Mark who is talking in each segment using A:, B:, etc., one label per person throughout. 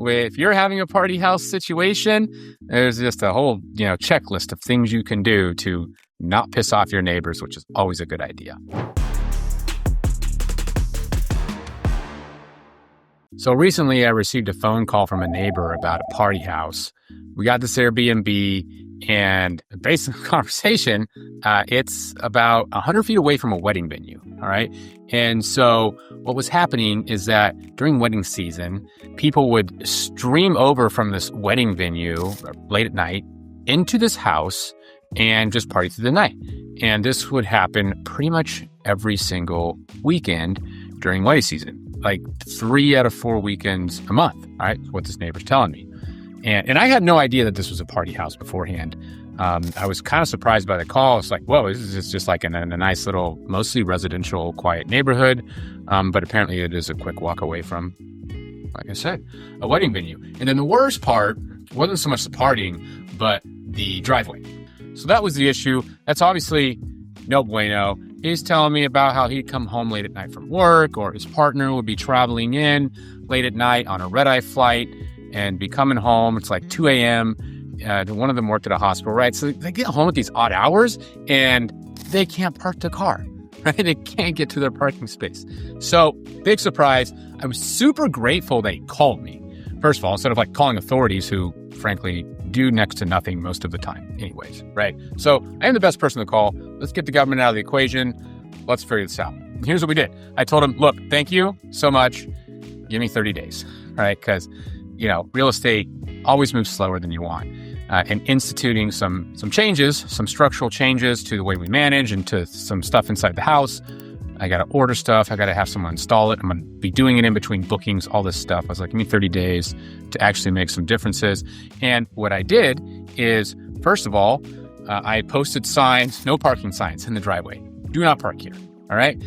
A: if you're having a party house situation, there's just a whole, checklist of things you can do to not piss off your neighbors, which is always a good idea. So recently I received a phone call from a neighbor about a party house. We got this Airbnb, and based on the conversation, it's about 100 feet away from a wedding venue, all right? And so what was happening is that during wedding season, people would stream over from this wedding venue late at night into this house and just party through the night. And this would happen pretty much every single weekend during wedding season, like 3 out of 4 weekends a month, all right? That's what this neighbor's telling me. And I had no idea that this was a party house beforehand. I was kind of surprised by the call. It's like, whoa, this is just like in a nice little, mostly residential, quiet neighborhood. But apparently it is a quick walk away from, like I said, a wedding venue. And then the worst part wasn't so much the partying, but the driveway. So that was the issue. That's obviously no bueno. He's telling me about how he'd come home late at night from work, or his partner would be traveling in late at night on a red-eye flight and be coming home. It's like 2 a.m. One of them worked at a hospital, right? So they get home at these odd hours and they can't park the car, right? They can't get to their parking space. So big surprise. I was super grateful they called me. First of all, instead of like calling authorities who frankly do next to nothing most of the time anyways, right? So I am the best person to call. Let's get the government out of the equation. Let's figure this out. Here's what we did. I told him, look, thank you so much. Give me 30 days, right? Because real estate always moves slower than you want. And instituting some changes, some structural changes to the way we manage and to some stuff inside the house. I got to order stuff. I got to have someone install it. I'm going to be doing it in between bookings, all this stuff. I was like, give me 30 days to actually make some differences. And what I did is, first of all, I posted signs, no parking signs in the driveway. Do not park here, all right?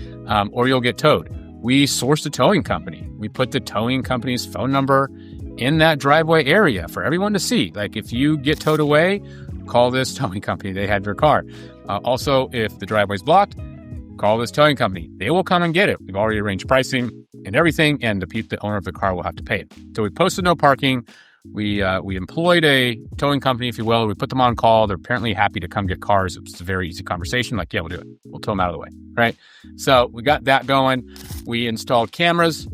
A: Or you'll get towed. We sourced a towing company. We put the towing company's phone number in that driveway area for everyone to see. Like, if you get towed away, call this towing company. They have your car. Also, if the driveway's blocked, call this towing company. They will come and get it. We've already arranged pricing and everything, and the owner of the car will have to pay it. So we posted no parking. We employed a towing company, if you will. We put them on call. They're apparently happy to come get cars. It was a very easy conversation. Like, yeah, we'll do it. We'll tow them out of the way, right? So we got that going. We installed cameras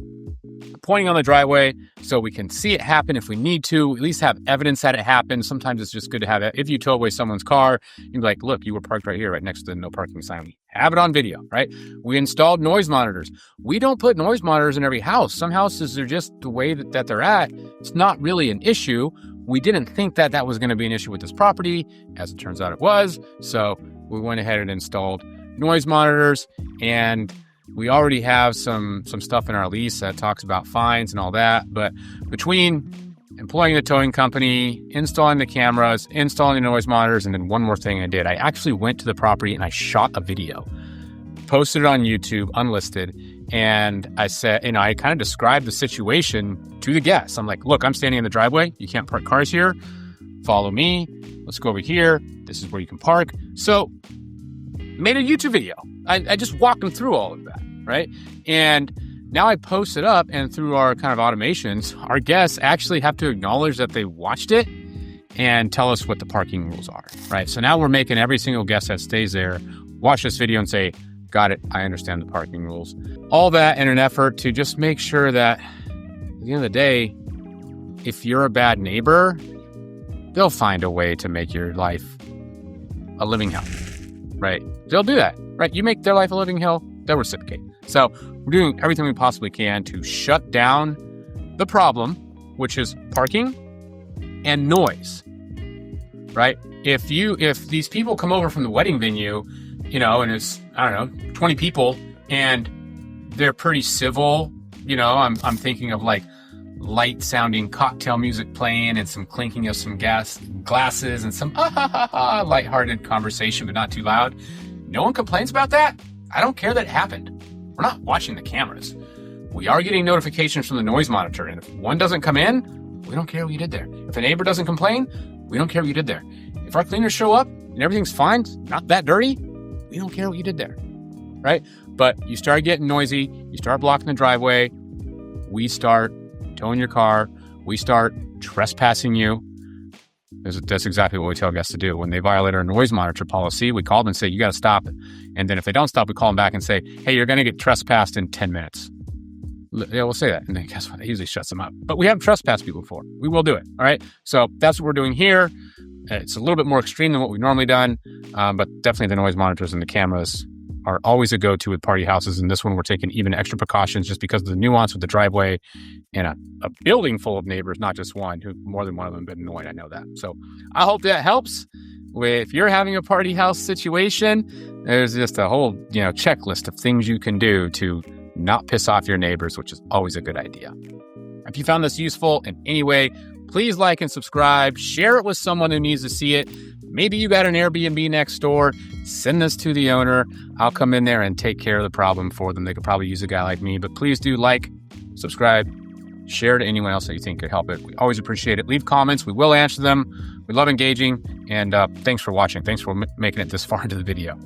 A: pointing on the driveway so we can see it happen if we need to, at least have evidence that it happened. Sometimes it's just good to have it. If you tow away someone's car, you're like, look, you were parked right here, right next to the no parking sign. We have it on video, right? We installed noise monitors. We don't put noise monitors in every house. Some houses are just the way that they're at. It's not really an issue. We didn't think that was going to be an issue with this property. As it turns out, it was. So we went ahead and installed noise monitors, and we already have some stuff in our lease that talks about fines and all that. But between employing the towing company, installing the cameras, installing the noise monitors, and then one more thing I did, I actually went to the property and I shot a video, posted it on YouTube, unlisted. And I said, I kind of described the situation to the guests. I'm like, look, I'm standing in the driveway. You can't park cars here. Follow me. Let's go over here. This is where you can park. So made a YouTube video. I just walked them through all of that, right? And now I post it up, and through our kind of automations, our guests actually have to acknowledge that they watched it and tell us what the parking rules are, right? So now we're making every single guest that stays there watch this video and say, got it, I understand the parking rules. All that in an effort to just make sure that at the end of the day, if you're a bad neighbor, they'll find a way to make your life a living hell, right? They'll do that, right? You make their life a living hell, they'll reciprocate. So we're doing everything we possibly can to shut down the problem, which is parking and noise, right? If these people come over from the wedding venue, and it's, 20 people, and they're pretty civil, I'm thinking of like light sounding cocktail music playing and some clinking of some glasses and some lighthearted conversation, but not too loud. No one complains about that. I don't care that it happened. We're not watching the cameras. We are getting notifications from the noise monitor. And if one doesn't come in, we don't care what you did there. If a neighbor doesn't complain, we don't care what you did there. If our cleaners show up and everything's fine, not that dirty, we don't care what you did there, right? But you start getting noisy, you start blocking the driveway, we start towing your car, we start trespassing you. That's exactly what we tell guests to do. When they violate our noise monitor policy, we call them and say, you got to stop it. And then if they don't stop, we call them back and say, hey, you're going to get trespassed in 10 minutes. Yeah, we'll say that. And then guess what? It usually shuts them up. But we have trespassed people before. We will do it. All right. So that's what we're doing here. It's a little bit more extreme than what we've normally done. But definitely the noise monitors and the cameras are always a go-to with party houses. And this one, we're taking even extra precautions just because of the nuance with the driveway and a building full of neighbors, not just one, who more than one of them have been annoyed. I know that. So I hope that helps. If you're having a party house situation, there's just a whole, checklist of things you can do to not piss off your neighbors, which is always a good idea. If you found this useful in any way, please like and subscribe. Share it with someone who needs to see it. Maybe you got an Airbnb next door. Send this to the owner. I'll come in there and take care of the problem for them. They could probably use a guy like me, but please do like, subscribe, share to anyone else that you think could help it. We always appreciate it. Leave comments. We will answer them. We love engaging. And thanks for watching. Thanks for making it this far into the video.